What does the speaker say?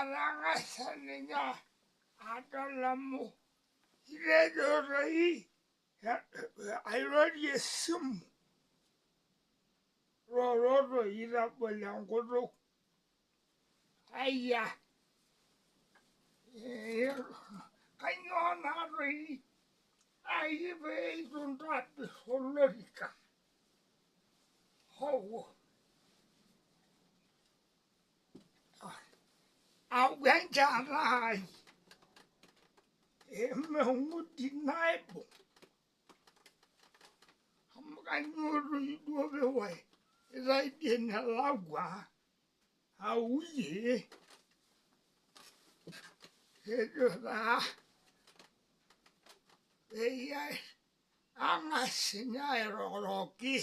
Marangasaninya adalamu iredorei airorie esimu roroto itabol enkutuk aya kanyoo naatoi ai pee itu intobirr olorika hoo au enchata ai emeng'udi naibung amu kanyoo doi duo peewuoi itaidie enelakua auye ejo taa peyie ang'as ninye airoroki